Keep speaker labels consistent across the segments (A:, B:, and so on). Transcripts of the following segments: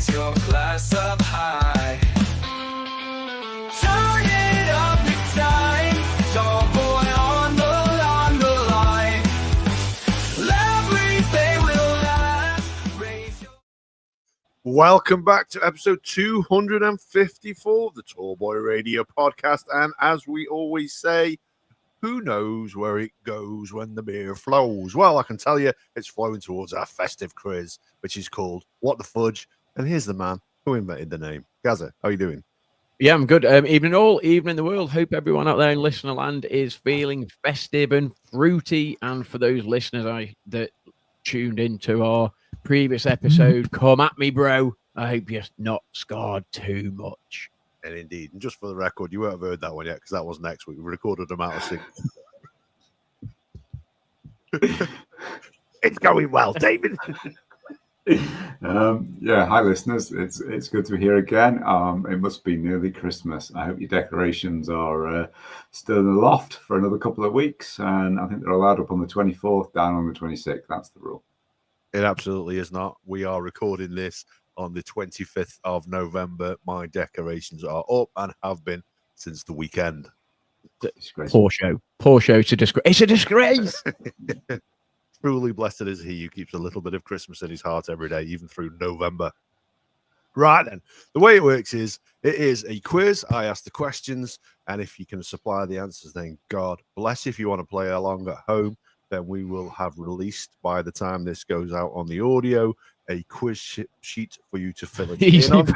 A: raise your glass up high. Turn it up big time. Tall boy on the line. Everything will last. Raise your...
B: Welcome back to episode 254 of the Tall Boy Radio podcast. And as we always say, who knows where it goes when the beer flows? Well, I can tell you it's flowing towards our festive quiz, which is called What the Fudge? And here's the man who invented the name. Gaza, how are you doing?
C: Yeah, I'm good. Evening all, evening the world. Hope everyone out there in listener land is feeling festive and fruity. And for those listeners that tuned into our previous episode, come at me, bro. I hope you're not scarred too much.
B: And indeed, and just for the record, you won't have heard that one yet because that was next week. We recorded them out of sync. It's going well, David.
D: Hi listeners. It's good to be here again. It must be nearly Christmas. I hope your decorations are still in the loft for another couple of weeks, and I think they're allowed up on the 24th, down on the 26th. That's the rule.
B: It absolutely is not. We are recording this on the 25th of November. My decorations are up and have been since the weekend.
C: Poor show. It's a disgrace. It's a disgrace.
B: Truly blessed is he who keeps a little bit of Christmas in his heart every day, even through November. Right then, the way it works is it is a quiz. I ask the questions, and if you can supply the answers, then God bless. If you want to play along at home, then we will have released by the time this goes out on the audio a quiz sheet for you to fill it in on.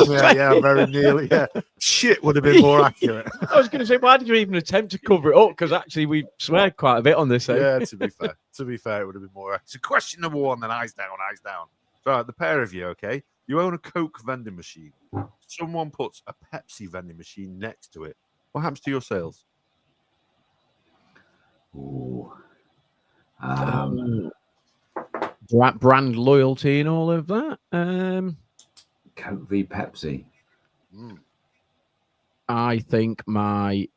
B: Yeah, very nearly. Yeah, shit would have been more accurate.
C: I was going to say, why did you even attempt to cover it up? Because actually, we swear quite a bit on this.
B: Yeah, to be fair, it would have been more accurate. So, question number one, then eyes down. So, the pair of you, okay? You own a Coke vending machine. Someone puts a Pepsi vending machine next to it. What happens to your sales?
D: Ooh.
C: Brand loyalty and all of that.
D: Coke v Pepsi.
C: I think my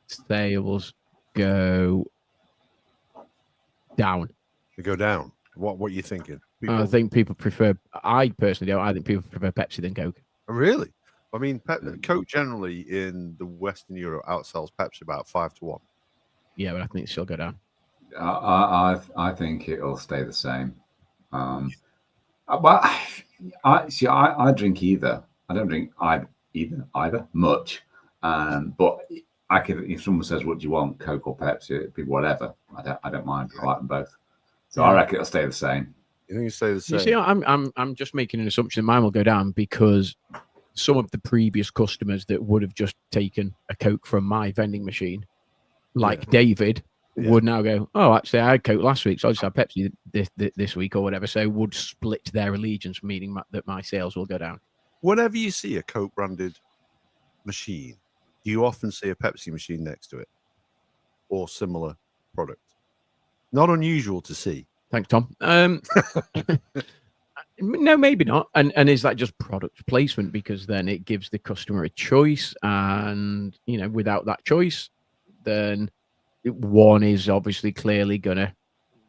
C: sales go down.
B: They go down. What are you thinking?
C: I think people prefer. I personally don't. I think people prefer Pepsi than Coke.
B: Really? I mean, Coke generally in the Western Europe outsells Pepsi about 5-1.
C: Yeah, but I think she'll go down.
D: I think it'll stay the same. But I drink either. I don't drink either much. But I could, if someone says, "What do you want, Coke or Pepsi?" It'd be whatever. I don't mind. I like them both. So I reckon it'll stay the same.
B: You think it'll stay the same?
C: You see, I'm just making an assumption that mine will go down because some of the previous customers that would have just taken a Coke from my vending machine, like David. Would now go, oh, actually, I had Coke last week, so I just had Pepsi this week or whatever. So would split their allegiance, meaning that my sales will go down.
B: Whenever you see a Coke branded machine, do you often see a Pepsi machine next to it or similar product? Not unusual to see.
C: Thanks, Tom. No, maybe not. And is that just product placement? Because then it gives the customer a choice, and without that choice, then one is obviously clearly going to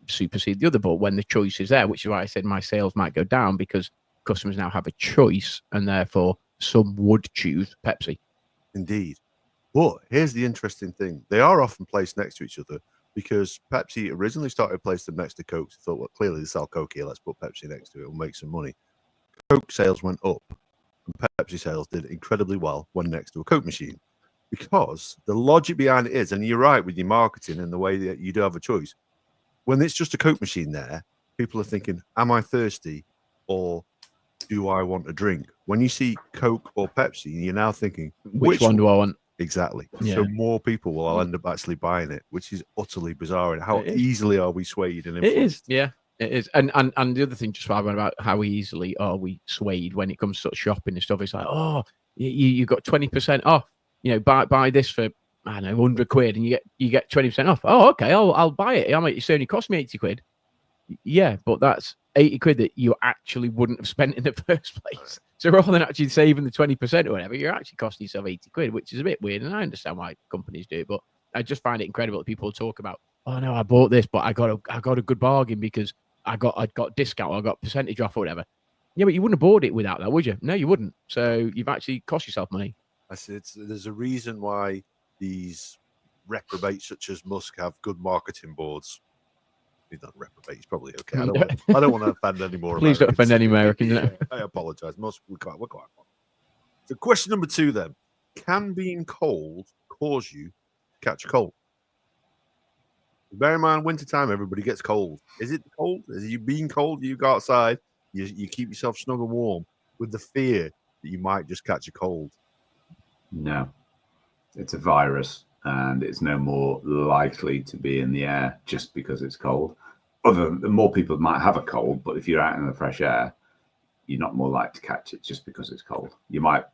C: supersede the other. But when the choice is there, which is why I said my sales might go down, because customers now have a choice, and therefore some would choose Pepsi.
B: Indeed. But here's the interesting thing. They are often placed next to each other because Pepsi originally started placing them next to Coke. So thought, well, clearly they sell Coke here. Let's put Pepsi next to it. We'll make some money. Coke sales went up, and Pepsi sales did incredibly well when next to a Coke machine. Because the logic behind it is, and you're right with your marketing and the way that you do have a choice, when it's just a Coke machine there, people are thinking, am I thirsty or do I want a drink? When you see Coke or Pepsi, you're now thinking,
C: which one do I want?
B: Exactly.
C: Yeah.
B: So more people will end up actually buying it, which is utterly bizarre. And how easily are we swayed and influenced?
C: It is, yeah. It is. And the other thing, just about how easily are we swayed when it comes to sort of shopping and stuff, it's like, oh, you got 20% off. Buy this for, I don't know, 100 quid, and you get 20% off. Oh, okay, I'll buy it. It's only cost me 80 quid. Yeah, but that's 80 quid that you actually wouldn't have spent in the first place. So rather than actually saving the 20% or whatever, you're actually costing yourself 80 quid, which is a bit weird. And I understand why companies do it, but I just find it incredible that people talk about, oh no, I bought this, but I got a good bargain because I got discount, or I got percentage off or whatever. Yeah, but you wouldn't have bought it without that, would you? No, you wouldn't. So you've actually cost yourself money.
B: I said there's a reason why these reprobates such as Musk have good marketing boards. He's not a reprobate. He's probably okay. I don't want to offend any more.
C: Please don't offend any Americans.
B: Yeah, I apologize. We're quite fine. So, question number 2 then: can being cold cause you to catch a cold? Bear in mind, wintertime, everybody gets cold. Is it cold? Is you being cold? You go outside, you keep yourself snug and warm with the fear that you might just catch a cold.
D: No, it's a virus, and it's no more likely to be in the air just because it's cold. Other than more people might have a cold, but if you're out in the fresh air, you're not more likely to catch it just because it's cold. You might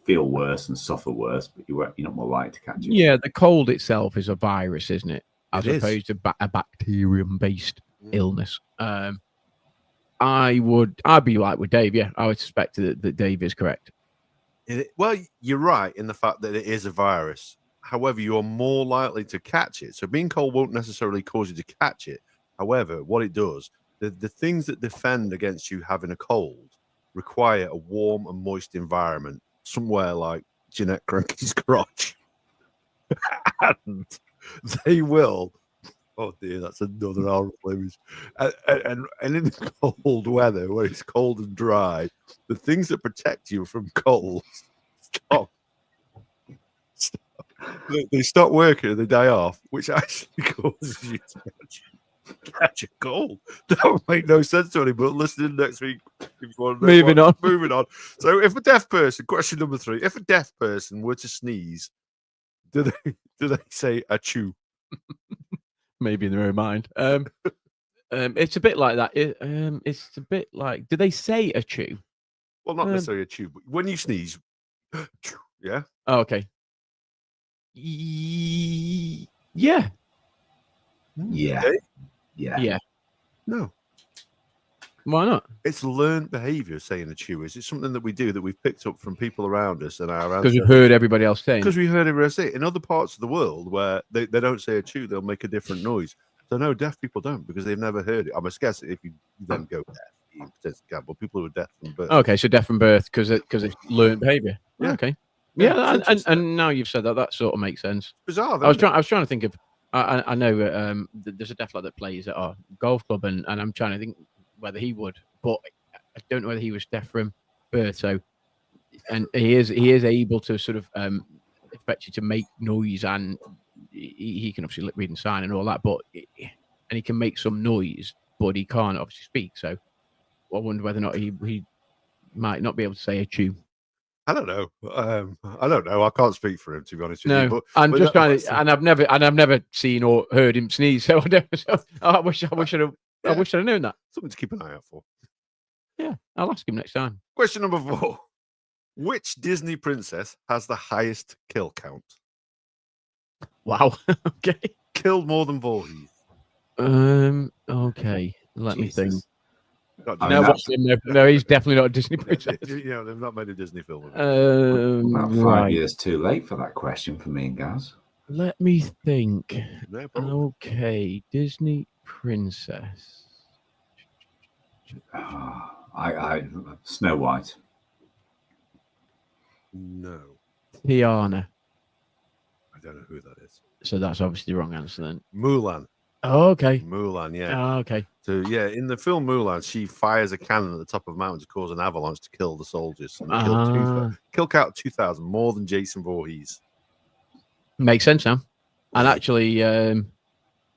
D: feel worse and suffer worse, but you're not more likely to catch it.
C: Yeah, the cold itself is a virus, isn't it? As
B: It is.
C: opposed to a bacterium-based illness. I'd be like with Dave. Yeah, I would suspect that Dave is correct.
B: Well, you're right in the fact that it is a virus. However, you're more likely to catch it. So being cold won't necessarily cause you to catch it. However, what it does, the things that defend against you having a cold require a warm and moist environment, somewhere like Jeanette Cranky's crotch. And they will. Oh dear, that's another horrible image. And in the cold weather, where it's cold and dry, the things that protect you from cold stop. They stop working and they die off, which actually causes you to catch a cold. That would make no sense to anybody. Listen next week if you want to know Moving on. So, if a deaf person, question number 3, if a deaf person were to sneeze, do they say achoo?
C: Maybe in their own mind. It's a bit like that. It's a bit like. Do they say achoo?
B: Well, not necessarily achoo, but when you sneeze, yeah.
C: Oh, okay. Yeah.
D: Yeah.
B: No.
C: Why not?
B: It's learned behaviour saying achoo. Is it something that we do that we've picked up from people around us and our
C: because we've heard everybody else saying?
B: Because we heard everybody else say it. In other parts of the world where they don't say achoo, they'll make a different noise. So no, deaf people don't because they've never heard it. I must guess if you then go deaf, you potentially can. But people who are deaf from birth.
C: Okay, so deaf from birth because it's learned behaviour.
B: Yeah.
C: Okay. Yeah, and now you've said that sort of makes sense.
B: Bizarre.
C: I was trying to think of. I know there's a deaf lad that plays at our golf club, and I'm trying to think whether he would, but I don't know whether he was deaf from birth. So, and he is able to sort of expect you to make noise, and he can obviously read and sign and all that, but and he can make some noise, but he can't obviously speak. So, I wonder whether or not he might not be able to say a tune.
B: I don't know. I don't know. I can't speak for him, to be honest with you. But
C: I'm just trying to, and I've never seen or heard him sneeze. So I wish I'd have known that.
B: Something to keep an eye out for.
C: Yeah, I'll ask him next time.
B: Question number 4: which Disney princess has the highest kill count?
C: Wow. Okay.
B: Killed more than Voorhees.
C: Okay. Let me think.
B: No,
C: he's definitely not a Disney princess.
B: Yeah, they've not made a Disney film.
D: About 5 years too late for that question for me and Gaz.
C: Let me think.
B: No,
C: okay, Disney princess.
D: I Snow White.
B: No.
C: Tiana.
B: I don't know who that is.
C: So that's obviously the wrong answer then.
B: Mulan.
C: Oh, okay.
B: Mulan, yeah.
C: Oh, okay.
B: So yeah, in the film Mulan, she fires a cannon at the top of a mountain to cause an avalanche to kill the soldiers. And kill count 2,000, more than Jason Voorhees.
C: Makes sense now. And actually, oh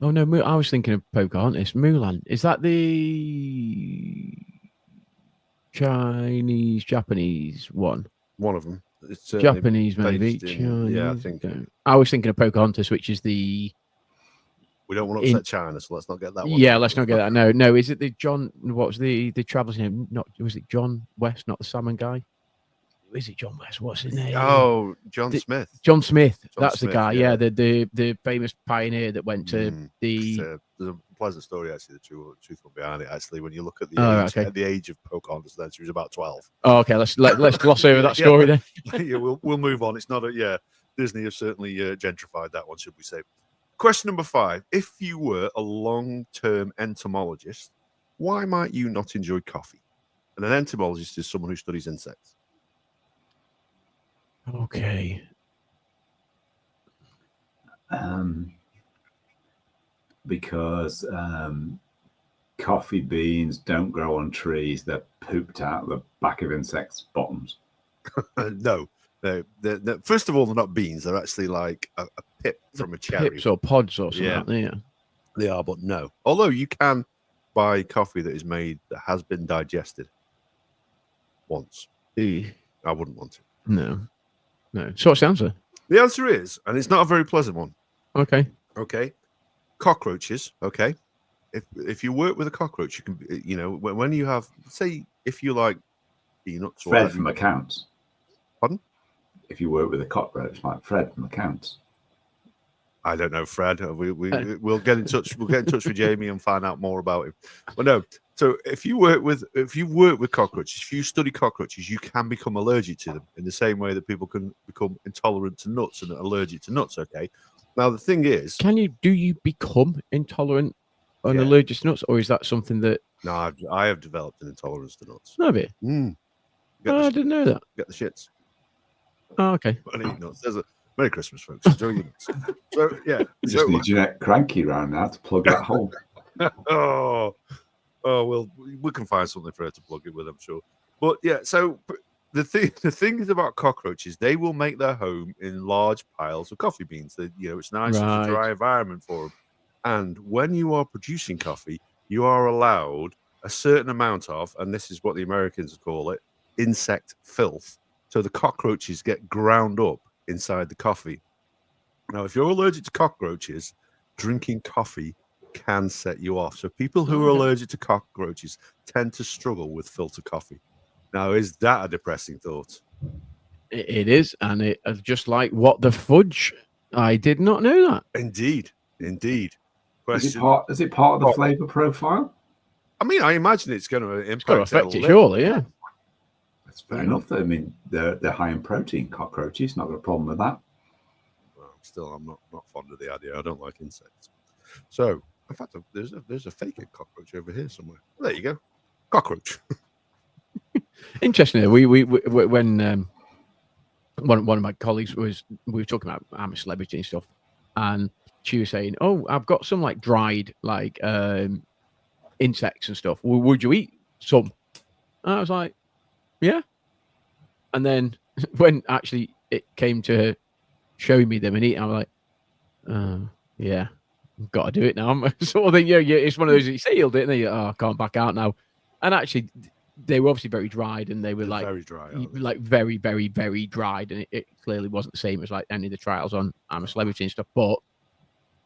C: no, I was thinking of Pocahontas. Mulan, is that the Japanese one?
B: One of them. It's
C: Japanese, maybe.
B: Yeah, I think.
C: I was thinking of Pocahontas, which is the.
B: We don't want to upset China, so let's not get that one.
C: Yeah, let's not get that. No. Is it the John? What was the traveler's name? Not was it John West, not the salmon guy? Is it John West? What's his name?
B: Oh, John Smith.
C: John Smith. That's
B: Smith,
C: the guy. Yeah, the famous pioneer that went to the.
B: There's a pleasant story actually. The truth behind it. Actually, when you look at the age of Pocahontas, then she was about 12.
C: Oh, okay. Let's gloss over that story then.
B: Yeah, we'll move on. It's not Disney have certainly gentrified that one, should we say? Question number 5: if you were a long-term entomologist, why might you not enjoy coffee? And an entomologist is someone who studies insects.
C: Okay.
D: Because coffee beans don't grow on trees; they're pooped out the back of insects' bottoms.
B: No. First of all, they're not beans. They're actually like a pip from a cherry.
C: Pips or pods or something.
B: Yeah.
C: Like that, yeah.
B: They are, but no. Although you can buy coffee that is made that has been digested once.
C: Eh,
B: I wouldn't want it.
C: No. So what's the answer?
B: The answer is, and it's not a very pleasant one.
C: Okay.
B: Okay, cockroaches. Okay, if you work with a cockroach, you can, you know, when you have, say, if you like peanuts.
D: Fred
B: or
D: from accounts.
B: Pardon?
D: If you work with a cockroach, like Fred from accounts.
B: I don't know, Fred. We'll get in touch. We'll get in touch with Jamie and find out more about him. But no. So if you work with cockroaches, if you study cockroaches, you can become allergic to them in the same way that people can become intolerant to nuts and allergic to nuts. Okay. Now the thing is,
C: Do you become intolerant and
B: Yeah.
C: allergic to nuts, or is that something that?
B: no, I have developed an intolerance to nuts.
C: No, bit.
B: Get
C: I
B: the,
C: didn't know that.
B: get the shits.
C: Oh, okay.
B: I eat nuts. There's a Merry Christmas, folks. Enjoy your nuts. So yeah.
D: You just need Jeanette Cranky round now to plug that hole.
B: Well, we can find something for her to plug it with, I'm sure. But yeah, so the thing is about cockroaches, they will make their home in large piles of coffee beans. It's nice, it's a dry environment for them. And when you are producing coffee, you are allowed a certain amount of, and this is what the Americans call it, insect filth. So the cockroaches get ground up inside the coffee. Now, if you're allergic to cockroaches, drinking coffee can set you off. So people who are allergic to cockroaches tend to struggle with filter coffee. Now, is that a depressing thought?
C: It is, and it just like what the fudge. I did not know that.
B: Indeed.
D: Is it part of the flavor profile?
B: I mean, I imagine it's going to impact.
C: It's got to affect it, surely, yeah.
D: That's fair enough. I mean, they're high in protein. Cockroaches, not got a problem with that.
B: Well, I'm not fond of the idea. I don't like insects. So, in fact, there's a fake cockroach over here somewhere. There you go, cockroach.
C: Interesting. We when one of my colleagues we were talking about I'm a celebrity and stuff, and she was saying, "Oh, I've got some like dried like insects and stuff. Would you eat some?" And I was like, "Yeah." And then when actually it came to her showing me them and eating, I'm like, "Yeah, I've got to do it now." I'm sort of thing. Yeah, it's one of those you say you'll do it, and then you I can't back out now. And actually, they were obviously very dried, and they were like
B: very dry,
C: like very, very, very dried, and it clearly wasn't the same as like any of the trials on I'm a Celebrity and stuff. But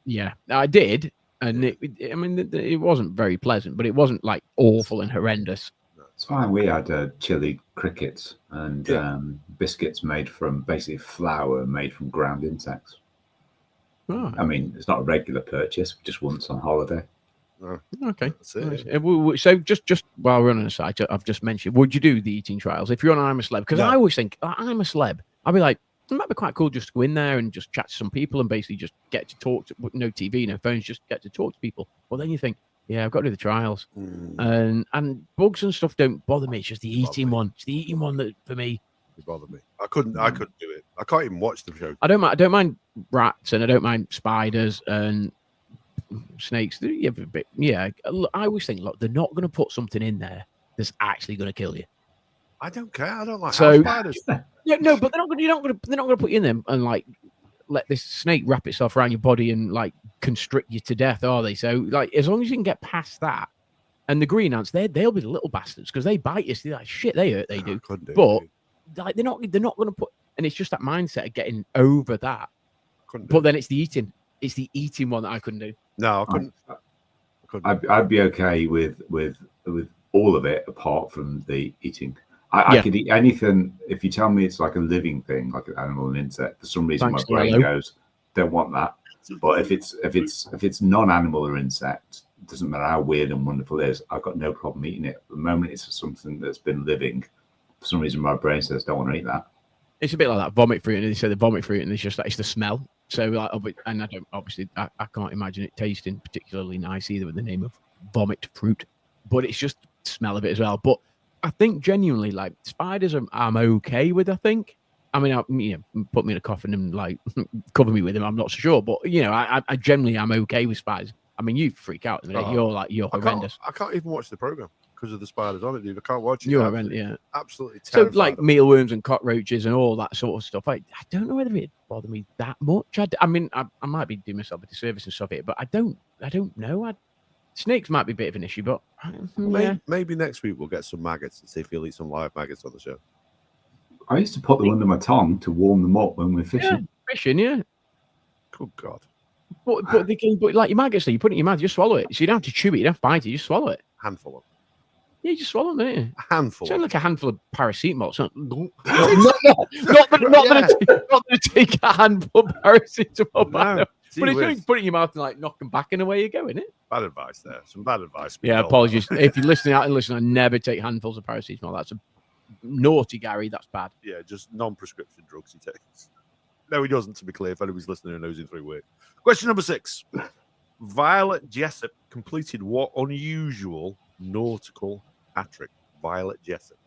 C: yeah, I did, and it wasn't very pleasant, but it wasn't like awful and horrendous.
D: It's fine. We had chili crickets and biscuits made from basically flour made from ground insects.
C: Oh.
D: I mean, it's not a regular purchase, just once on holiday.
B: Oh,
C: okay.
B: that's it.
C: So just while we're on the site, I've just mentioned, would you do the eating trials if you're on I'm a Celeb? Because I always think I'm a celeb. I'd be like, it might be quite cool just to go in there and just chat to some people and basically just get to talk to no TV, no phones, just get to talk to people. Well, then you think, yeah, I've got to do the trials, and bugs and stuff don't bother me. It's just the eating one. It's the eating one that for me.
B: It bothered me. I couldn't do it. I can't even watch the show.
C: I don't mind rats and I don't mind spiders and snakes. Yeah. I always think, look, they're not going to put something in there that's actually going to kill you.
B: I don't care. I don't like
C: spiders. No, but they're not going to put you in them and like let this snake wrap itself around your body and like constrict you to death, are they? So like, as long as you can get past that, and the green ants, they'll be the little bastards because they bite you. So like shit, they hurt. They do. But like they're not going to put. And it's just that mindset of getting over that. But then it's the eating. It's the eating one that I couldn't do.
B: No, I couldn't.
D: I'd be okay with all of it apart from the eating. I could eat anything if you tell me it's like a living thing, like an animal and insect. For some reason, my brain goes, don't want that. But if it's non-animal or insect, it doesn't matter how weird and wonderful it is. I've got no problem eating it. At the moment, it's something that's been living. For some reason, my brain says, don't want to eat that.
C: It's a bit like that vomit fruit, and they say the vomit fruit, and it's just like it's the smell. So, like, and I don't obviously, I can't imagine it tasting particularly nice either with the name of vomit fruit. But it's just the smell of it as well. But I think genuinely, like spiders, I'm okay with. I think. I mean, put me in a coffin and like cover me with them. I'm not so sure, but I generally am okay with spiders. I mean, you freak out. You're horrendous.
B: I can't even watch the program because of the spiders on it, dude. I can't watch it.
C: You're horrendous. Yeah.
B: Absolutely
C: So
B: terrified.
C: like mealworms and cockroaches and all that sort of stuff. I don't know whether it bother me that much. I mean, I might be doing myself a disservice and stuff here, but I don't know. Snakes might be a bit of an issue, but
B: maybe next week we'll get some maggots and see if you'll eat some live maggots on the show.
D: I used to put them under my tongue to warm them up when we're fishing.
C: Yeah, fishing, yeah.
B: Good God.
C: But like your maggots, you put it in your mouth, you just swallow it. So you don't have to chew it, you don't have to bite it, you just swallow it.
B: Handful of.
C: Yeah, you just swallow them, don't you?
B: A handful.
C: Sounds like a handful of paracetamol. So, not that I take a handful of paracetamol.
B: No,
C: but it's going to put it in your mouth and like knock them back and away you go, isn't it?
B: Bad advice there. Some bad advice.
C: Yeah, apologies. If you're listening out and listening, I never take handfuls of paracetamol. That's a naughty Gary. That's bad.
B: Yeah, just non-prescription drugs he takes. No, he doesn't, to be clear. If anybody's listening and knows him through work. Question number 6. Violet Jessup completed what unusual nautical hat trick? Violet Jessup.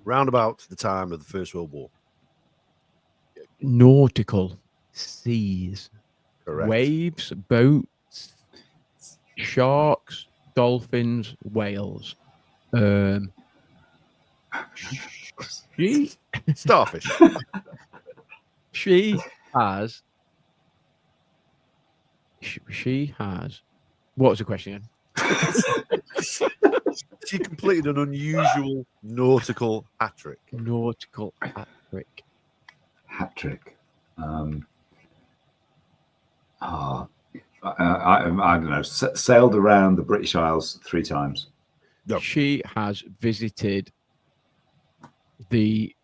B: Round about the time of the First World War.
C: Nautical. Seas.
B: Correct.
C: Waves. Boats. Sharks. Dolphins. Whales.
B: Starfish.
C: She has. What was the question again?
B: She completed an unusual nautical hat trick.
C: Nautical hat trick.
D: Hat trick. I don't know. Sailed around the British Isles 3 times.
B: No.
C: She has visited the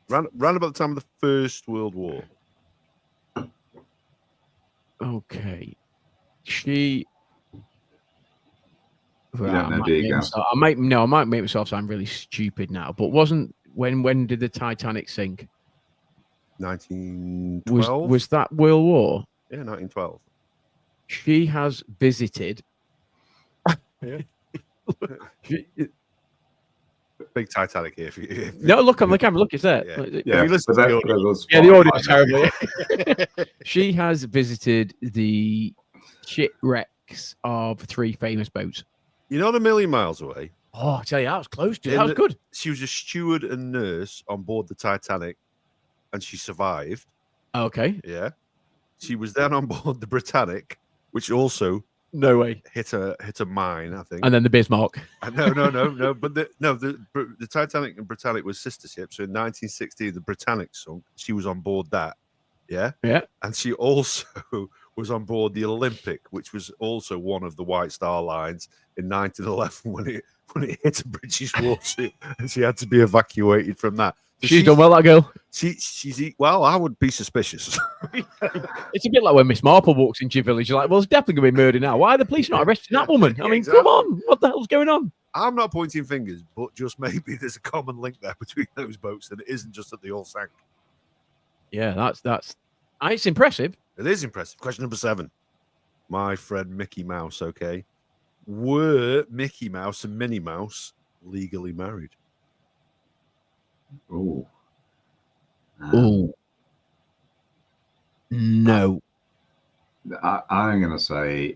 B: Round about the time of the First World War.
C: Okay. She.
D: You don't know, do you, Gav?
C: I might make myself sound really stupid now, but when did the Titanic sink?
B: 1912.
C: Was that World War?
B: Yeah, 1912.
C: She has visited.
B: Yeah. Big Titanic here for you.
C: No, look on the camera. Look, it's there.
B: Yeah, if you listen to the audio.
C: Yeah, the audio is terrible. She has visited the shipwrecks of 3 famous boats.
B: You're not a million miles away.
C: Oh, I tell you, that was close to. That was good.
B: She was a steward and nurse on board the Titanic, and she survived.
C: Okay.
B: Yeah. She was then on board the Britannic, which also
C: no way
B: hit a mine, I think.
C: And then the Bismarck.
B: No. But the Titanic and Britannic was sister ships. So in 1960, the Britannic sunk. She was on board that. Yeah.
C: Yeah.
B: And she also was on board the Olympic, which was also one of the White Star lines in 1911 when it hit a British warship, and she had to be evacuated from that. So
C: she's done well, that girl.
B: Well, I would be suspicious.
C: It's a bit like when Miss Marple walks into your village. You're like, well, there's definitely going to be murder now. Why are the police not arresting that woman? I mean, come on. What the hell's going on?
B: I'm not pointing fingers, but just maybe there's a common link there between those boats, and it isn't just that they all sank.
C: Yeah, that's it's impressive.
B: It is impressive. Question number 7. My friend Mickey Mouse, okay. Were Mickey Mouse and Minnie Mouse legally married?
D: Oh.
C: No.
D: I'm going to say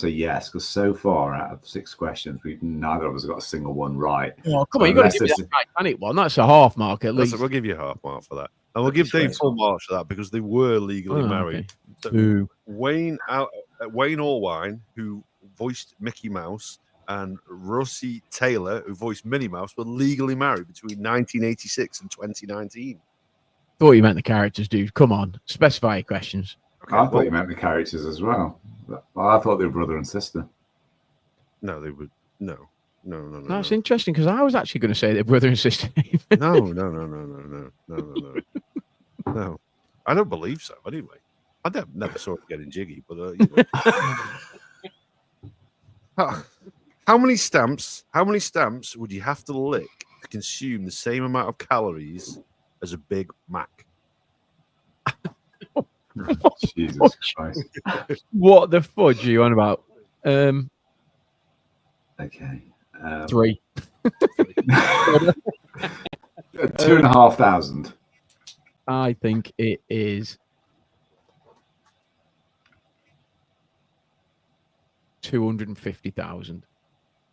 D: yes, because so far out of 6 questions, neither of us got a single one right.
C: Oh, come on, you got to give me that Titanic one. That's a half mark at least.
B: We'll give you a half mark for that. And we'll give Dave full marks for that because they were legally married.
C: Okay.
B: So Wayne Allwine, who voiced Mickey Mouse, and Russie Taylor, who voiced Minnie Mouse, were legally married between 1986 and 2019.
C: Thought you meant the characters, dude. Come on, specify your questions.
D: Okay, I thought you meant the characters as well. I thought they were brother and sister.
B: No, they would. No.
C: That's interesting because I was actually going to say they're brother and sister.
B: No. No. I don't believe so. Anyway, I never saw it getting jiggy, but How many stamps would you have to lick to consume the same amount of calories as a Big Mac?
D: Jesus Christ.
C: What the fudge are you on about?
D: Okay.
C: 3.
D: 2,500.
C: I think it is 250,000.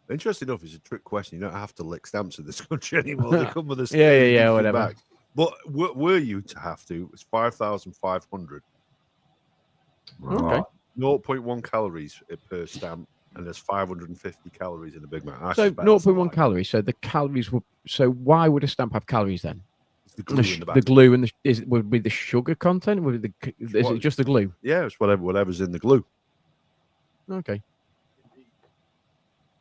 B: Interesting enough, it's a trick question. You don't have to lick stamps in this country anymore. They come with a
C: Yeah, whatever.
B: back. But were you to have to, it's 5,500.
C: Okay.
B: 0.1 calories per stamp, and there's 550 calories in a Big Mac. I
C: So
B: suspect that's a
C: 0.1
B: lie.
C: calories. So the calories were. So why would a stamp have calories then?
B: It's the glue in the back.
C: The glue and would be the sugar content. Is it just the glue?
B: Yeah, it's whatever's in the glue.
C: Okay.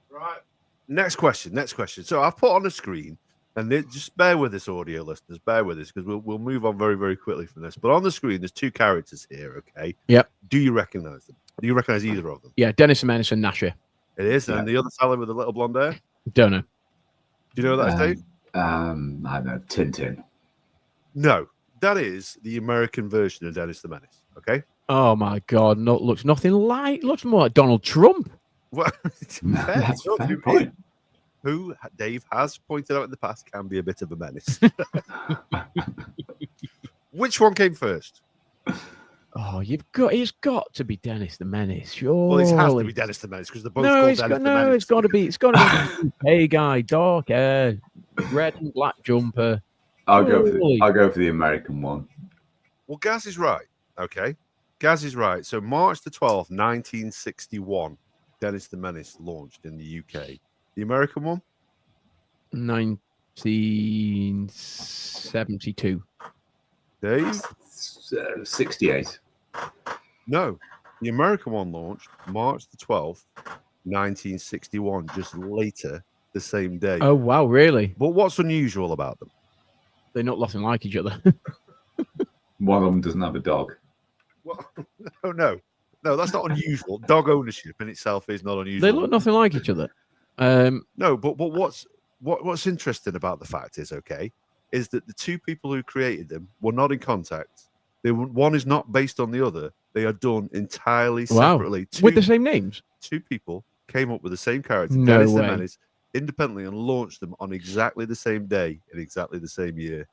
B: Right. Next question. So I've put on the screen, and just bear with this, audio listeners. Bear with us because we'll move on very, very quickly from this. But on the screen, there's 2 characters here. Okay.
C: Yep.
B: Do you recognize them? Do you recognize either of them?
C: Yeah, Dennis the Menace and Gnasher.
B: It is, and the other fella with the little blonde hair.
C: Don't know.
B: Do you know what that is, Dave?
D: I don't know. Tintin.
B: No, that is the American version of Dennis the Menace. Okay.
C: Oh my God! Looks nothing like. Looks more like Donald Trump.
B: Well,
D: That's a fair point.
B: Who Dave has pointed out in the past can be a bit of a menace. Which one came first?
C: Oh, it's got to be Dennis the Menace. Sure.
B: Well, it has to be Dennis the Menace because they're both called Dennis the Menace.
C: It's got to be a hey guy, dark hair, red and black jumper.
D: I'll go for the American one.
B: Well, Gaz is right. Okay, Gaz is right. So March the 12th, 1961, Dennis the Menace launched in the UK. The American one?
C: 1972.
B: Dave?
D: 68.
B: No. The American one launched March the 12th, 1961, just later the same day.
C: Oh, wow, really?
B: But what's unusual about them?
C: They're not nothing like each other.
D: One of them doesn't have a dog.
B: Well, no, that's not unusual. Dog ownership in itself is not unusual.
C: They look nothing like each other.
B: No, but what's interesting about the fact is that the 2 people who created them were not in contact. One is not based on the other. They are done entirely separately.
C: With the same names?
B: 2 people came up with the same character,
C: No
B: Dennis
C: way.
B: the Menace, independently and launched them on exactly the same day in exactly the same year.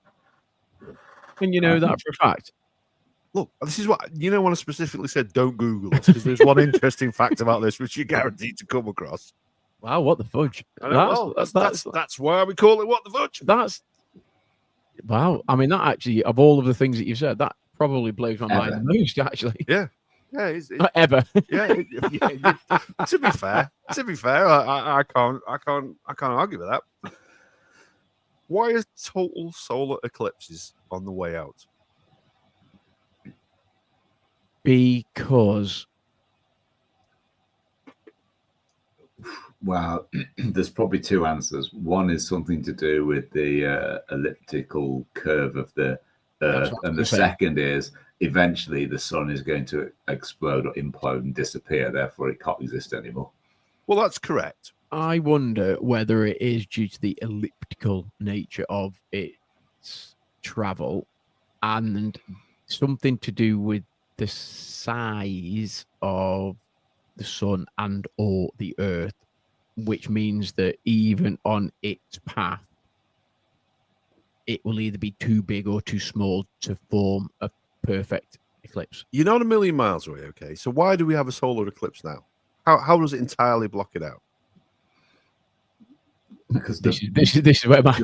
C: And you know that for a fact?
B: Look, this is what when I specifically said don't Google this because there's one interesting fact about this which you're guaranteed to come across.
C: Wow, what the fudge?
B: That's why we call it what the fudge.
C: Wow. I mean, that actually, of all of the things that you've said, that probably blows my mind the most. Actually,
B: yeah,
C: not ever.
B: Yeah. To be fair, I can't argue with that. Why are total solar eclipses on the way out?
C: Because
D: well, there's probably 2 answers. One is something to do with the elliptical curve of the Earth, and the second is eventually the sun is going to explode or implode and disappear. Therefore, it can't exist anymore.
B: Well, that's correct.
C: I wonder whether it is due to the elliptical nature of its travel and something to do with the size of the sun and or the Earth, which means that even on its path, it will either be too big or too small to form a perfect eclipse.
B: You're not a million miles away, okay? So why do we have a solar eclipse now? How does it entirely block it out?
D: Because
C: this is where my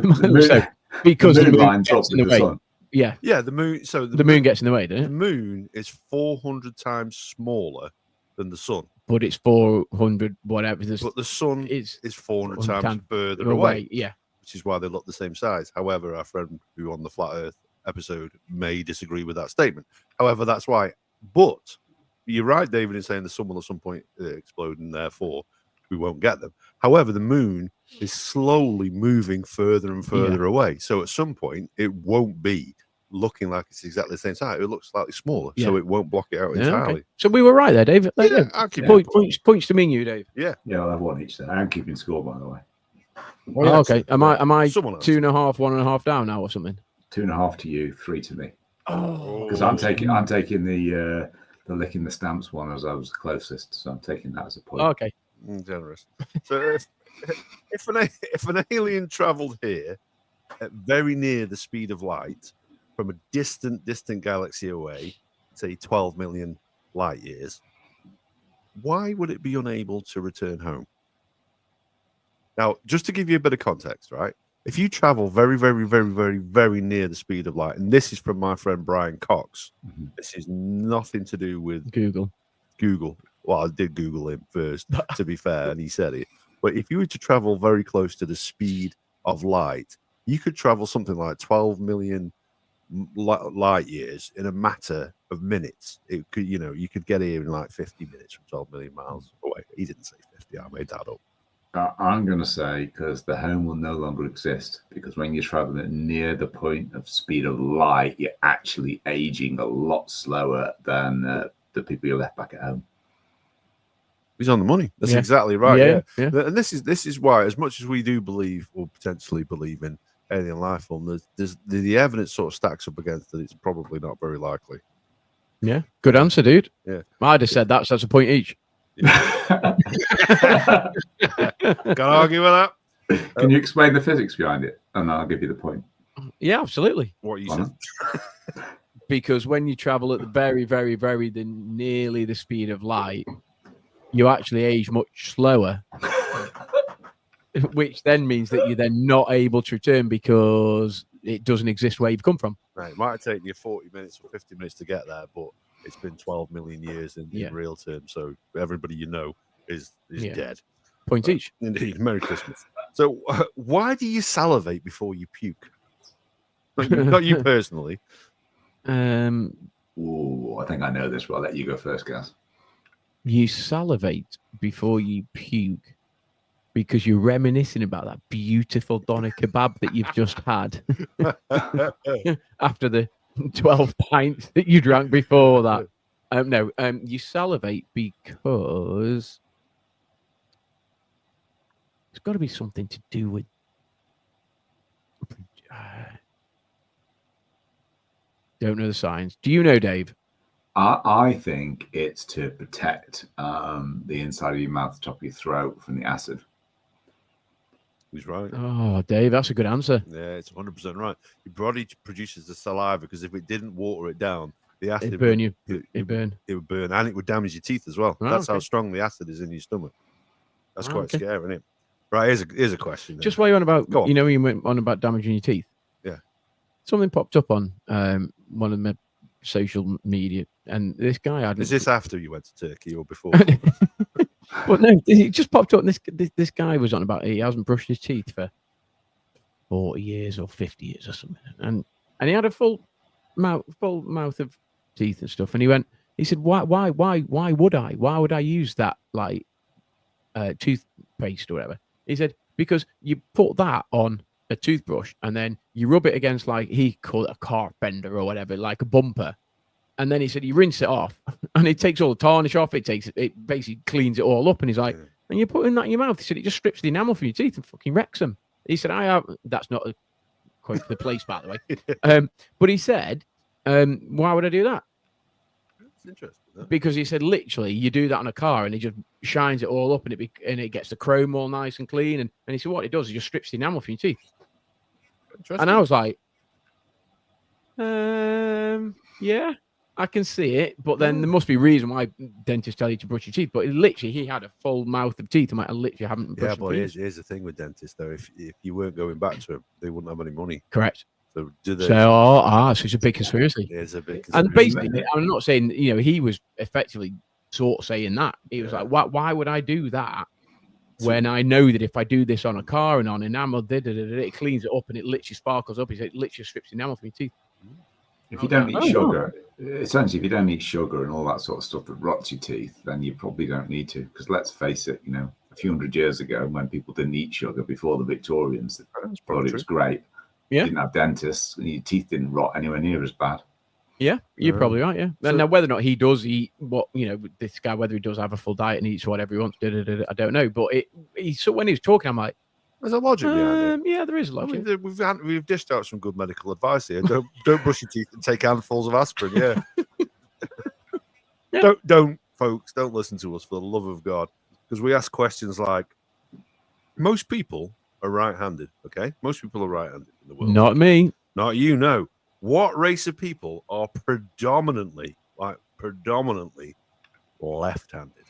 D: because
C: the moon
D: lines up
C: gets in
D: with
C: the
D: the
C: way.
D: sun.
B: Yeah, the moon. So
C: the moon gets in the way, doesn't
B: the
C: it?
B: moon is 400 times smaller than the sun.
C: But it's 400 whatever.
B: But the sun is 400 times further
C: away. Yeah.
B: Which is why they look the same size. However, our friend who on the Flat Earth episode may disagree with that statement. However, that's why. But you're right, David, in saying the sun will at some point explode and therefore we won't get them. However, the moon is slowly moving further and further away. So at some point, it won't be looking like it's exactly the same size. It looks slightly smaller, so it won't block it out entirely.
C: Okay. So we were right there, Dave.
B: I'll keep
C: points to me and you, Dave.
B: Yeah,
D: I'll have one each there. I'm keeping score, by the way.
C: Oh, okay. Am I 2.5, 1.5 down now or something?
D: 2.5 to you, 3 to me.
C: Oh,
D: because I'm taking the licking the stamps one as I was the closest, so I'm taking that as a point.
C: Okay.
B: Generous. So if an alien traveled here at very near the speed of light from a distant galaxy away, say 12 million light years, why would it be unable to return home? Now, just to give you a bit of context, right? If you travel very, very, very, very, very near the speed of light, and this is from my friend Brian Cox, this is nothing to do with
C: Google.
B: Well, I did Google him first, to be fair, and he said it. But if you were to travel very close to the speed of light, you could travel something like 12 million light years in a matter of minutes. It could, you could get here in like 50 minutes from 12 million miles away. He didn't say 50. I made that up.
D: I'm going to say because the home will no longer exist, because when you're traveling near the point of speed of light, you're actually aging a lot slower than the people you left back at home.
B: He's on the money. That's exactly right. Yeah. And this is why, as much as we do believe or potentially believe in alien life form, there's the evidence sort of stacks up against it. It's probably not very likely.
C: Yeah. Good answer, dude.
B: Yeah.
C: I'd have said that's a point each.
B: Can't argue with that.
D: Can you explain the physics behind it? And I'll give you the point.
C: Yeah, absolutely.
B: What you said.
C: Because when you travel at the very, very, very nearly the speed of light, you actually age much slower, which then means that you're then not able to return because it doesn't exist where you've come from.
B: Right. It might have taken you 40 minutes or 50 minutes to get there, but it's been 12 million years in real terms. So everybody is dead.
C: Point each.
B: Indeed. Merry Christmas. So why do you salivate before you puke? Not you personally.
D: Ooh, I think I know this, but I'll let you go first, Gaz.
C: You salivate before you puke because you're reminiscing about that beautiful doner kebab that you've just had after the 12 pints that you drank before that. You salivate because it's got to be something to do with don't know the science. Do you know, Dave?
D: I think it's to protect the inside of your mouth, the top of your throat from the acid.
B: He's right.
C: Oh, Dave, that's a good answer.
B: Yeah, it's 100% right. Your body produces the saliva because if it didn't water it down, the acid
C: would burn you.
B: It would burn, and it would damage your teeth as well. That's how strong the acid is in your stomach. That's quite scary, isn't it? Right, here's a question.
C: Just while you're on about, when you went on about damaging your teeth.
B: Yeah.
C: Something popped up on one of my social media, and this guy had.
B: Is this after you went to Turkey or before?
C: But no, it just popped up. And this guy was on about he hasn't brushed his teeth for 40 years or 50 years or something, and he had a full mouth of teeth and stuff. And he said, why would I? Why would I use that like toothpaste or whatever? He said, because you put that on a toothbrush and then you rub it against, like he called it a car fender or whatever, like a bumper. And then he said you rinse it off and it takes all the tarnish off. It basically cleans it all up. And he's like, and you're putting that in your mouth. He said it just strips the enamel from your teeth and fucking wrecks them. He said, that's not a quote for the place, by the way. But he said, why would I do that?
B: It's interesting.
C: Because he said, literally, you do that on a car and it just shines it all up and it gets the chrome all nice and clean. And he said, what it does is just strips the enamel from your teeth. And I was like, yeah, I can see it. But then there must be a reason why dentists tell you to brush your teeth. But he had a full mouth of teeth. I literally haven't brushed
B: but here's the thing with dentists, though. If you weren't going back to them, they wouldn't have any money.
C: Correct.
B: So do they?
C: So it's a big conspiracy.
B: It is a big conspiracy.
C: And basically, I'm not saying, he was effectively sort of saying that. He was like, why would I do that when I know that if I do this on a car and on enamel, it cleans it up and it literally sparkles up. He said it literally strips the enamel from your teeth.
D: If you don't eat sugar, essentially, if you don't eat sugar and all that sort of stuff that rots your teeth, then you probably don't need to. Because let's face it, a few hundred years ago, when people didn't eat sugar before the Victorians, thought it was great.
C: Yeah.
D: You didn't have dentists, and your teeth didn't rot anywhere near as bad.
C: Yeah, you're probably right. Yeah.
B: So,
C: now, whether or not he does eat this guy, whether he does have a full diet and eats whatever he wants, I don't know. But so when he was talking, I'm like,
B: there's a logic behind it.
C: Yeah, there is a logic.
B: We've dished out some good medical advice here. Don't brush your teeth and take handfuls of aspirin. Yeah. Don't folks. Don't listen to us, for the love of God, because we ask questions like, Most people are right-handed. Okay, most people are right-handed in the world.
C: Not me.
B: Not you. No. What race of people are predominantly left-handed?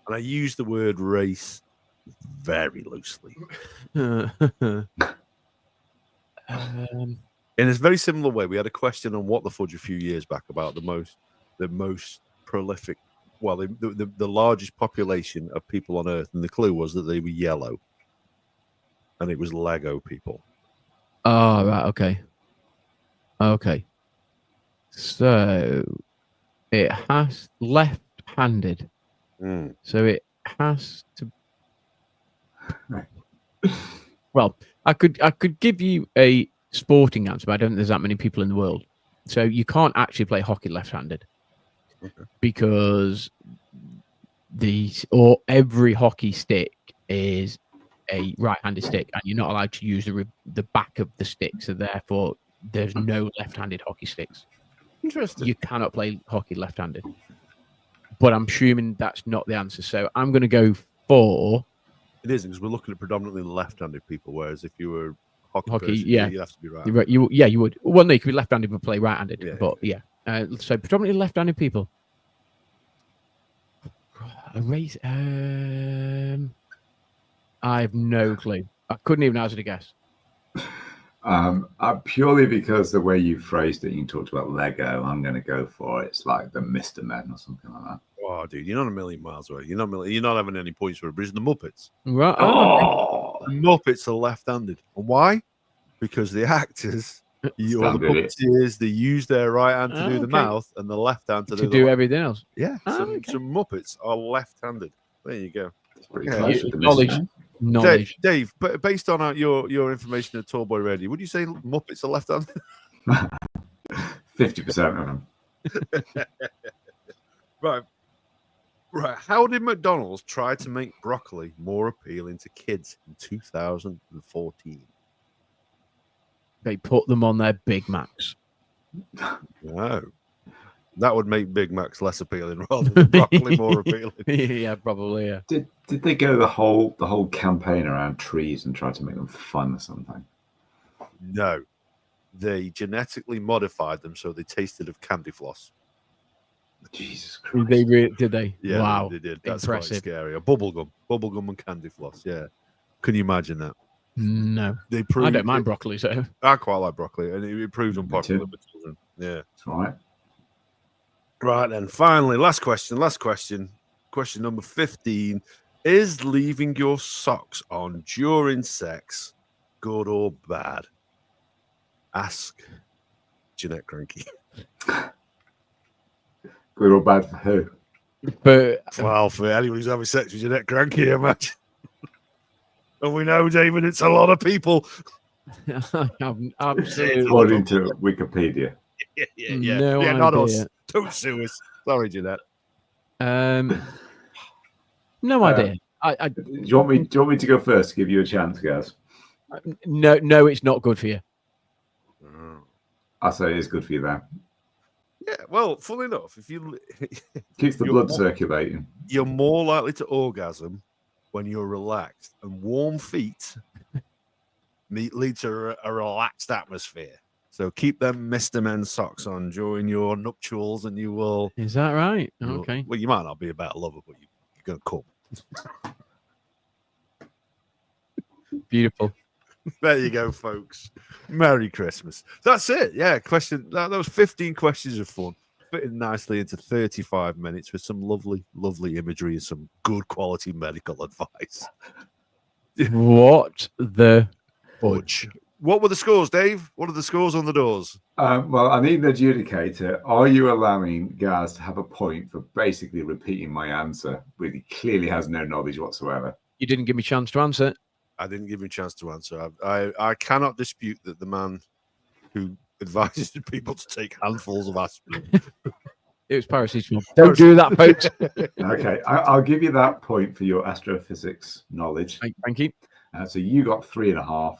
B: And I use the word race very loosely. In a very similar way, we had a question on What the Fudge a few years back about the most prolific, well, the largest population of people on Earth, and the clue was that they were yellow, and it was Lego people.
C: Oh, right. Okay. So it has left-handed. So it has to. Well, I could give you a sporting answer, but I don't think there's that many people in the world. So you can't actually play hockey left-handed because every hockey stick is a right-handed stick, and you're not allowed to use the back of the stick. So therefore, there's no left-handed hockey sticks.
B: Interesting.
C: You cannot play hockey left-handed. But I'm assuming that's not the answer. So I'm going to go for.
B: It isn't, because we're looking at predominantly left-handed people, whereas if you were hockey person,
C: yeah,
B: you have to be right.
C: You would. Well, no, you could be left-handed but play right-handed.
B: Yeah,
C: but yeah. So predominantly left-handed people. A race. I have no clue. I couldn't even hazard a guess.
D: Purely because the way you phrased it, you talked about Lego. I'm going to go for it. It's like the Mr. Men or something like that.
B: Oh, dude, you're not a million miles away. You're not having any points for it. But it's the Muppets.
C: Right.
B: The Muppets are left-handed. And why? Because the actors, or the puppeteers, they use their right hand to do the mouth and the left hand to do
C: everything else.
B: Yeah. Some Muppets are left-handed. There you go.
D: It's pretty close to
C: knowledge.
B: Dave, but based on your information at Tallboy Radio, would you say Muppets are left-handed?
D: 50% of them.
B: Right. How did McDonald's try to make broccoli more appealing to kids in 2014?
C: They put them on their Big Macs.
B: No. That would make Big Macs less appealing rather than broccoli more appealing.
C: Yeah, probably, yeah.
D: Did they go the whole campaign around trees and try to make them fun or something?
B: No. They genetically modified them so they tasted of candy floss.
D: Jesus Christ.
C: Did they?
B: Yeah,
C: wow.
B: they did. That's
C: impressive.
B: Quite scary. Bubblegum and candy floss. Yeah. Can you imagine that?
C: No.
B: They proved
C: I don't mind broccoli, so.
B: I quite like broccoli, and it proved unpopular with children. Yeah.
D: That's right.
B: Right then, finally, last question. Question number 15. Is leaving your socks on during sex good or bad? Ask Jeanette Cranky.
D: Good or bad for who?
C: But
B: Well, for anyone who's having sex with Jeanette Cranky, imagine. And we know, David, it's a lot of people.
C: I'm absolutely.
D: According to Wikipedia.
B: Yeah.
C: No
B: Not
C: idea.
B: us. Don't sue us. Sorry, Jeanette.
C: No idea.
D: Do you want me to go first to give you a chance, guys?
C: No, it's not good for you.
D: I say it is good for you then.
B: Yeah, well, funnily enough, if you
D: Keeps the blood circulating.
B: You're more likely to orgasm when you're relaxed, and warm feet lead to a relaxed atmosphere. So keep them Mr. Men socks on during your nuptials, and you will.
C: Is that right? Okay.
B: Well, you might not be a better lover, but you're going to come.
C: Beautiful.
B: There you go, folks. Merry Christmas. That's it. Yeah, question. That was 15 questions of fun, fitting nicely into 35 minutes with some lovely, lovely imagery and some good quality medical advice.
C: What the fudge?
B: What were the scores, Dave? What are the scores on the doors?
D: Well, I need an adjudicator. Are you allowing Gaz to have a point for basically repeating my answer when he clearly has no knowledge whatsoever?
C: You didn't give me a chance to answer.
B: I didn't give him a chance to answer. I cannot dispute that the man who advises people to take handfuls of aspirin.
C: It was paracetamol. Don't do that, folks.
D: Okay, I'll give you that point for your astrophysics knowledge.
C: Thank you.
D: So you got 3.5,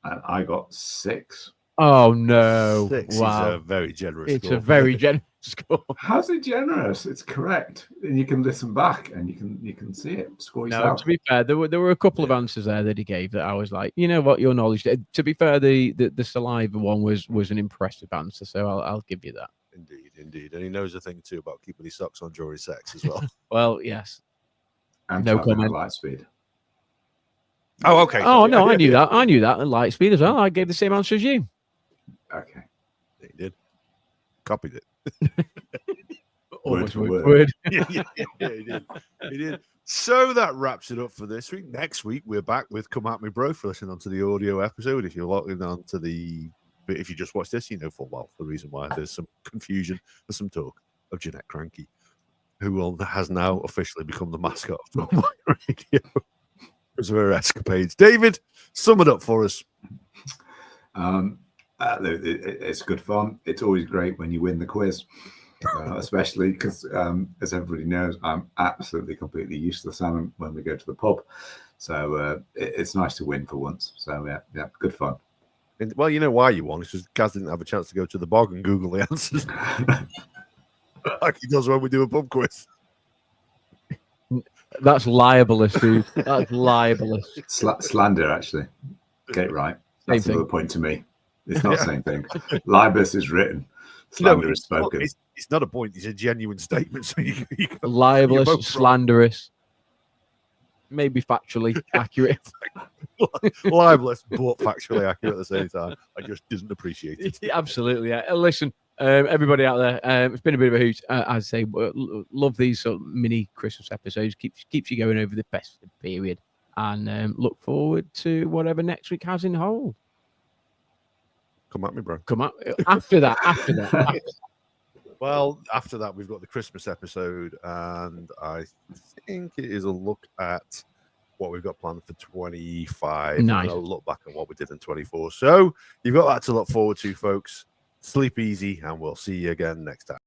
D: and I got 6.
C: Oh no!
B: 6
C: wow,
B: is a very generous.
C: it's
B: score.
C: a very generous score.
D: How's it generous? It's correct, and you can listen back and you can see it. Score
C: No,
D: yourself.
C: to be fair, there were a couple of answers there that he gave that I was like, you know what, your knowledge. To be fair, the saliva one was an impressive answer, so I'll give you that.
B: Indeed, and he knows a thing too about keeping his socks on during sex as well.
C: Well, yes.
D: And
C: No
D: traveling
C: comment.
D: at light speed.
B: Oh, okay.
C: Oh no, I knew that. I knew that at light speed as well. I gave the same answer as you.
D: Okay.
B: He did. Copied it.
C: Almost
D: for
C: word.
D: word.
B: yeah, he did. He did. So that wraps it up for this week. Next week, we're back with Come At Me Bro for listening onto the audio episode. If you're logging on to if you just watch this, you know full well the reason why there's some confusion and some talk of Jeanette Cranky, who has now officially become the mascot of my radio because of her escapades. David, sum it up for us.
D: It's good fun. It's always great when you win the quiz. Especially because, as everybody knows, I'm absolutely completely useless when we go to the pub. So it's nice to win for once. So yeah, good fun.
B: Well, you know why you won. It's just Gaz didn't have a chance to go to the bog and Google the answers like he does when we do a pub quiz.
C: That's libelous, dude. That's libelous.
D: Slander, actually. Get it right. That's another point to me. It's not the same thing. Libelous is written. Slander is spoken.
B: It's not a point. It's a genuine statement. So
C: libelous, slanderous, maybe factually accurate.
B: Libelous, but factually accurate at the same time. I just didn't appreciate it.
C: Absolutely. Yeah. Listen, everybody out there, it's been a bit of a hoot. I'd say love these sort of mini Christmas episodes. Keeps you going over the festive period, and look forward to whatever next week has in hold.
B: Come at me, bro.
C: Come up after that.
B: Well, after that, we've got the Christmas episode, and I think it is a look at what we've got planned for 25.
C: Nice.
B: And a look back at what we did in 24. So you've got that to look forward to, folks. Sleep easy, and we'll see you again next time.